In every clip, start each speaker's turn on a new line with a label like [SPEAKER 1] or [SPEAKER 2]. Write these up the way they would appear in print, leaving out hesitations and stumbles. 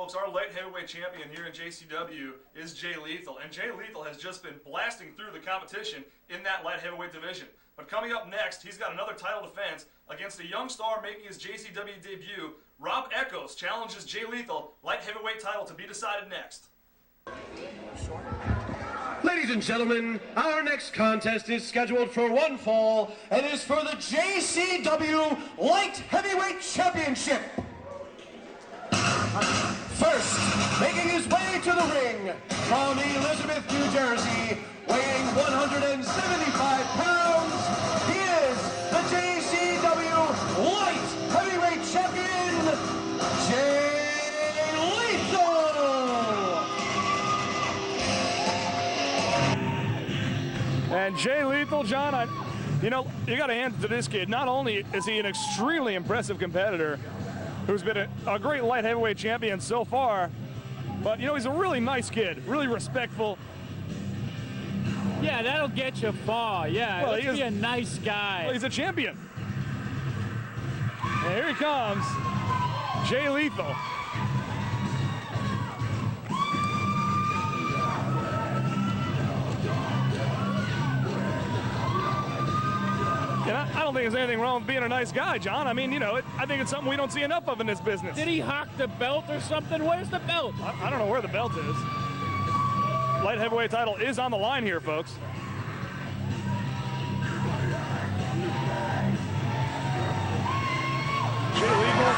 [SPEAKER 1] folks, our light heavyweight champion here in JCW is Jay Lethal. And Jay Lethal has just been blasting through the competition in that light heavyweight division. But coming up next, he's got another title defense against a young star making his JCW debut. Rob Eckos challenges Jay Lethal, light heavyweight title to be decided next.
[SPEAKER 2] Ladies and gentlemen, our next contest is scheduled for one fall and is for the JCW Light Heavyweight Championship. First, making his way to the ring from Elizabeth, New Jersey, weighing 175 pounds, he is the JCW Light Heavyweight Champion, Jay Lethal!
[SPEAKER 3] And Jay Lethal, John, you know, you got to hand it to this kid. Not only is he an extremely impressive competitor who's been a great light heavyweight champion so far, but, you know, he's a really nice kid, really respectful.
[SPEAKER 4] Yeah, that'll get you far. Yeah,
[SPEAKER 3] well,
[SPEAKER 4] let's be a nice guy.
[SPEAKER 3] Well, he's a champion. And here he comes, Jay Lethal. And I don't think there's anything wrong with being a nice guy, John. I mean, you know, I think it's something we don't see enough of in this business.
[SPEAKER 4] Did he hawk the belt or something? Where's the belt?
[SPEAKER 3] I don't know where the belt is. Light heavyweight title is on the line here, folks. Jay Lethal,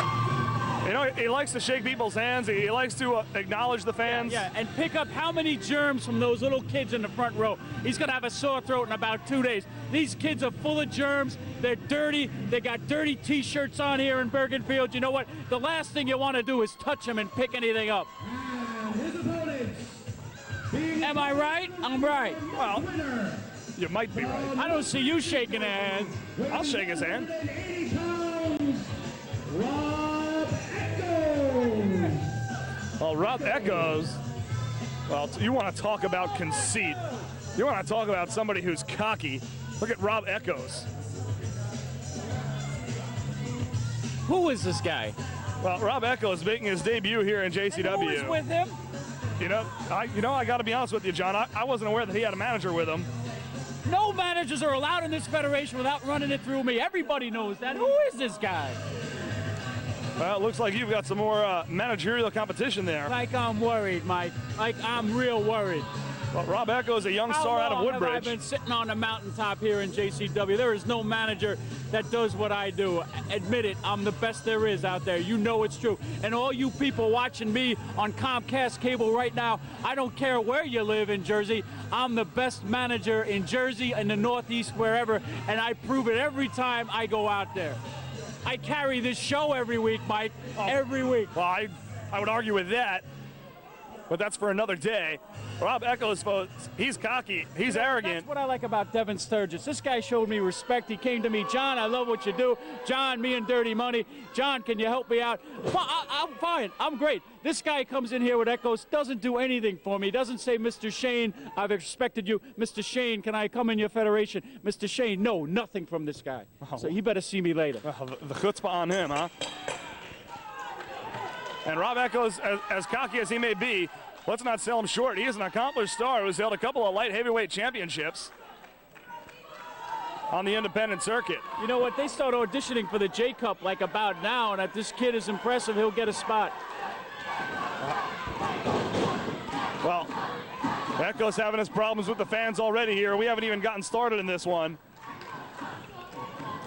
[SPEAKER 3] you know, he likes to shake people's hands. He likes to acknowledge the fans.
[SPEAKER 4] Yeah, and pick up how many germs from those little kids in the front row. He's going to have a sore throat in about 2 days. These kids are full of germs. They're dirty. They got dirty T-shirts on here in Bergenfield. You know what? The last thing you want to do is touch them and pick anything up. Am I right? I'm right.
[SPEAKER 3] Well, you might be right.
[SPEAKER 4] I don't see you shaking a hand.
[SPEAKER 3] I'll shake his hand.
[SPEAKER 2] Rob Eckos.
[SPEAKER 3] Well, Rob Eckos, well, you want to talk about conceit. You want to talk about somebody who's cocky. Look at Rob Eckos.
[SPEAKER 4] Who is this guy?
[SPEAKER 3] Well, Rob Eckos making his debut here in JCW.
[SPEAKER 4] Who is with him?
[SPEAKER 3] You know, I got to be honest with you, John. I wasn't aware that he had a manager with him.
[SPEAKER 4] No managers are allowed in this federation without running it through me. Everybody knows that. Who is this guy?
[SPEAKER 3] Well, it looks like you've got some more managerial competition there.
[SPEAKER 4] Like I'm worried, Mike. Like I'm real worried.
[SPEAKER 3] Well, Rob Eckos, a young star out of Woodbridge.
[SPEAKER 4] I've been sitting on the mountaintop here in JCW. There is no manager that does what I do. Admit it, I'm the best there is out there. You know it's true. And all you people watching me on Comcast cable right now, I don't care where you live in Jersey. I'm the best manager in Jersey, in the Northeast, wherever, and I prove it every time I go out there. I carry this show every week, Mike, every week.
[SPEAKER 3] Well, I would argue with that, but that's for another day. Rob Eckos, folks, he's cocky, he's arrogant.
[SPEAKER 4] That's what I like about Devin Sturgis. This guy showed me respect. He came to me, John, I love what you do. John, me and Dirty Money. John, can you help me out? I'm fine. I'm great. This guy comes in here with Eckos, doesn't do anything for me. Doesn't say, Mr. Shane, I've respected you. Mr. Shane, can I come in your federation? Mr. Shane, no, nothing from this guy. So he better see me later.
[SPEAKER 3] The chutzpah on him, huh? And Rob Eckos, as cocky as he may be, let's not sell him short. He is an accomplished star who's held a couple of light heavyweight championships on the independent circuit.
[SPEAKER 4] You know what? They start auditioning for the J Cup like about now, and if this kid is impressive, he'll get a spot.
[SPEAKER 3] Well, Eckos having his problems with the fans already here. We haven't even gotten started in this one.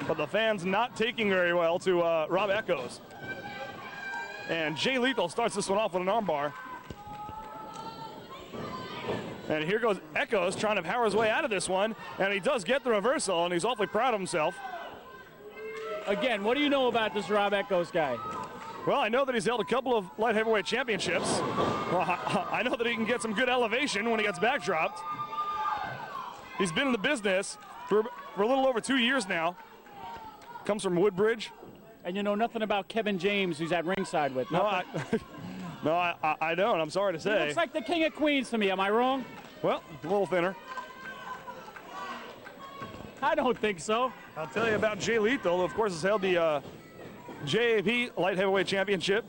[SPEAKER 3] But the fans not taking very well to Rob Eckos. And Jay Lethal starts this one off with an armbar. And here goes Eckos trying to power his way out of this one. And he does get the reversal, and he's awfully proud of himself.
[SPEAKER 4] Again, what do you know about this Rob Eckos guy?
[SPEAKER 3] Well, I know that he's held a couple of light heavyweight championships. Well, I know that he can get some good elevation when he gets backdropped. He's been in the business for a little over 2 years now. Comes from Woodbridge.
[SPEAKER 4] And you know nothing about Kevin James, who's at ringside with.
[SPEAKER 3] No, I don't. I'm sorry to say.
[SPEAKER 4] He looks like the King of Queens to me. Am I wrong?
[SPEAKER 3] Well, a little thinner.
[SPEAKER 4] I don't think so.
[SPEAKER 3] I'll tell you about Jay Lethal, who of course has held the JAP Light Heavyweight Championship.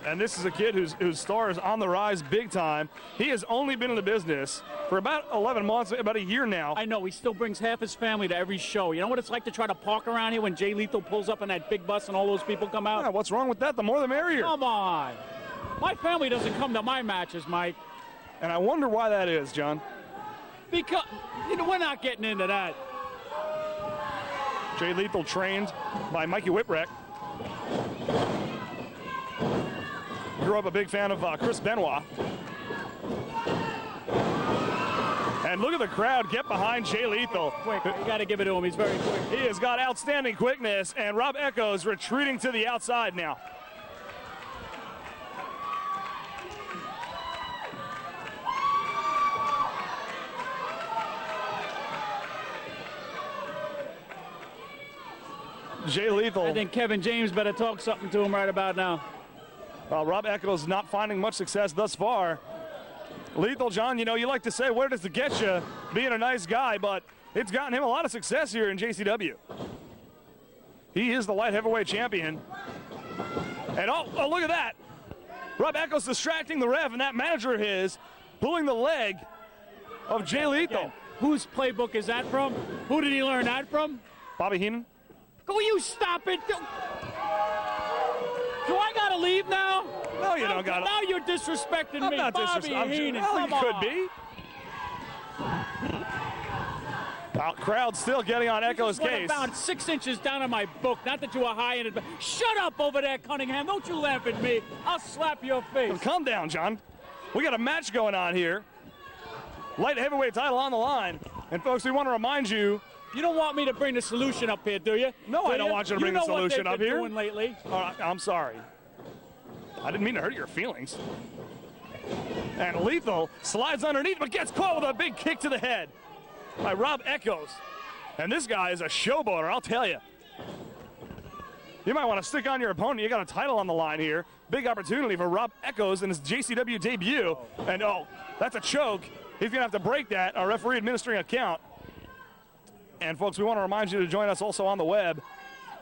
[SPEAKER 3] And this is a kid whose star is on the rise big time. He has only been in the business for about 11 months, about a year now.
[SPEAKER 4] I know, he still brings half his family to every show. You know what it's like to try to park around here when Jay Lethal pulls up in that big bus and all those people come out?
[SPEAKER 3] Yeah, what's wrong with that? The more the merrier.
[SPEAKER 4] Come on. My family doesn't come to my matches, Mike.
[SPEAKER 3] And I wonder why that is, John.
[SPEAKER 4] Because, we're not getting into that.
[SPEAKER 3] Jay Lethal trained by Mikey Whipwreck. Grew up a big fan of Chris Benoit. And look at the crowd get behind Jay Lethal.
[SPEAKER 4] Quick, you got to give it to him. He's very quick.
[SPEAKER 3] He has got outstanding quickness, and Rob Eckos retreating to the outside now. Jay Lethal.
[SPEAKER 4] I think Kevin James better talk something to him right about now.
[SPEAKER 3] Rob Eckos not finding much success thus far. Lethal, John, you like to say, where does it get you being a nice guy, but it's gotten him a lot of success here in JCW. He is the light heavyweight champion. And oh, look at that. Rob Eckos distracting the ref, and that manager of his pulling the leg of Jay Lethal.
[SPEAKER 4] Again, whose playbook is that from? Who did he learn that from?
[SPEAKER 3] Bobby Heenan.
[SPEAKER 4] Will you stop it? Do I gotta leave now?
[SPEAKER 3] No, you don't gotta.
[SPEAKER 4] Now you're disrespecting
[SPEAKER 3] I'm
[SPEAKER 4] me.
[SPEAKER 3] not
[SPEAKER 4] Bobby Heenan,
[SPEAKER 3] Well,
[SPEAKER 4] come
[SPEAKER 3] you could
[SPEAKER 4] on.
[SPEAKER 3] be. Crowd still getting on Eckos' case.
[SPEAKER 4] About 6 inches down on my book. Not that you were high in it, but shut up over there, Cunningham. Don't you laugh at me. I'll slap your face.
[SPEAKER 3] Calm down, John. We got a match going on here. Light heavyweight title on the line. And folks, we want to remind you.
[SPEAKER 4] You don't want me to bring the solution up here, do you?
[SPEAKER 3] No, I don't want you to bring the solution up here.
[SPEAKER 4] You know what they've been doing lately.
[SPEAKER 3] All right, I'm sorry. I didn't mean to hurt your feelings. And Lethal slides underneath, but gets caught with a big kick to the head by Rob Eckos. And this guy is a showboater, I'll tell you. You might want to stick on your opponent. You got a title on the line here. Big opportunity for Rob Eckos in his JCW debut. And oh, that's a choke. He's going to have to break that. A referee administering a count. And folks, we want to remind you to join us also on the web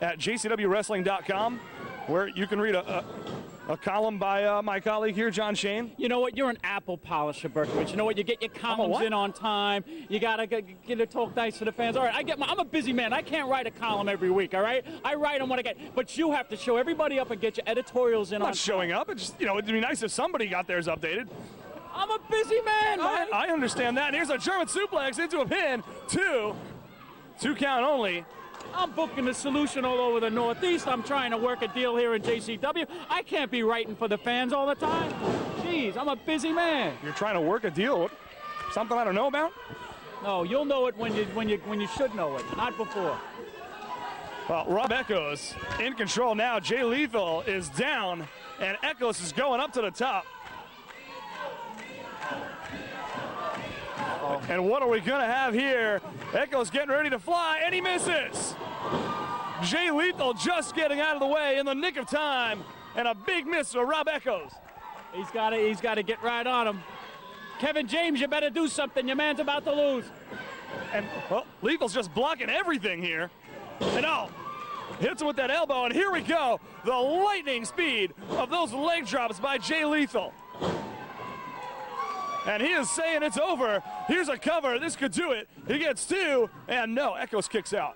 [SPEAKER 3] at jcwwrestling.com, where you can read a column by my colleague here, John Shane.
[SPEAKER 4] You know what? You're an apple polisher, Berkowitz. You know what? You get your columns in on time. You gotta get to talk nice to the fans. All right, I'm a busy man. I can't write a column every week. All right, I write them when I get. But you have to show everybody up and get your editorials in.
[SPEAKER 3] I'm not showing up. It's just, it'd be nice if somebody got theirs updated.
[SPEAKER 4] I'm a busy man, man.
[SPEAKER 3] I understand that. And here's a German suplex into a pin. Two count only.
[SPEAKER 4] I'm booking the solution all over the Northeast. I'm trying to work a deal here in JCW. I can't be writing for the fans all the time. Jeez, I'm a busy man.
[SPEAKER 3] You're trying to work a deal? Something I don't know about?
[SPEAKER 4] No, you'll know it when you should know it, not before.
[SPEAKER 3] Well, Rob Eckos in control now. Jay Lethal is down, and Eckos is going up to the top. And what are we going to have here? Eckos getting ready to fly, and he misses. Jay Lethal just getting out of the way in the nick of time, and a big miss for Rob Eckos.
[SPEAKER 4] He's got to get right on him. Kevin James, you better do something. Your man's about to lose.
[SPEAKER 3] And, well, Lethal's just blocking everything here. And hits him with that elbow, and here we go. The lightning speed of those leg drops by Jay Lethal. And he is saying it's over. Here's a cover. This could do it. He gets two, and no, Eckos kicks out.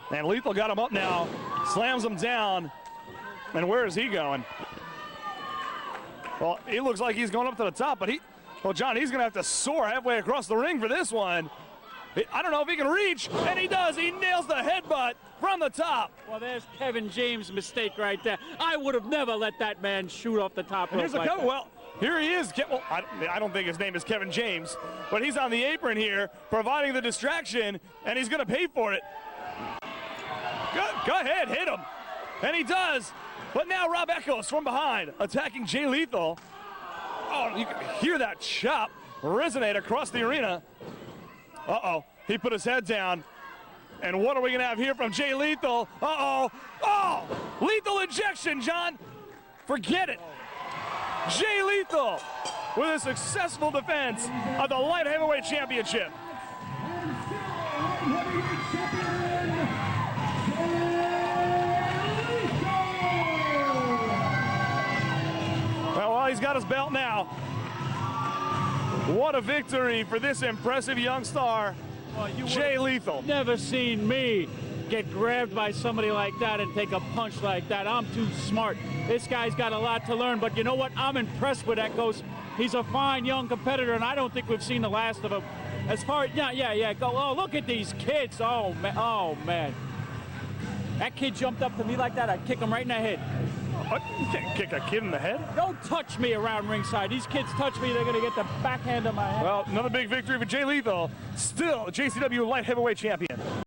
[SPEAKER 3] And Lethal got him up now, slams him down. And where is he going? Well, he looks like he's going up to the top, but John, he's going to have to soar halfway across the ring for this one. I don't know if he can reach, and he does. He nails the headbutt from the top.
[SPEAKER 4] Well, there's Kevin James' mistake right there. I would have never let that man shoot off the top rope.
[SPEAKER 3] Here's a
[SPEAKER 4] like
[SPEAKER 3] cover. Well, here he is. Well, I don't think his name is Kevin James, but he's on the apron here, providing the distraction, and he's going to pay for it. Go ahead, hit him. And he does. But now Rob Eckos from behind, attacking Jay Lethal. Oh, you can hear that chop resonate across the arena. Uh-oh, he put his head down. And what are we going to have here from Jay Lethal? Uh-oh. Oh, lethal injection, John. Forget it. Jay Lethal with a successful defense of the light heavyweight championship. his belt now. What a victory for this impressive young star, Jay Lethal.
[SPEAKER 4] Never seen me get grabbed by somebody like that and take a punch like that. I'm too smart. This guy's got a lot to learn, but you know what? I'm impressed with Eckos. He's a fine young competitor, and I don't think we've seen the last of him. As far as, yeah, go. Oh, look at these kids. Oh, man. That kid jumped up to me like that, I'd kick him right in the head.
[SPEAKER 3] What? You can't kick a kid in the head?
[SPEAKER 4] Don't touch me around ringside. These kids touch me, they're going to get the backhand of my head.
[SPEAKER 3] Well, another big victory for Jay Lethal, still JCW light heavyweight champion.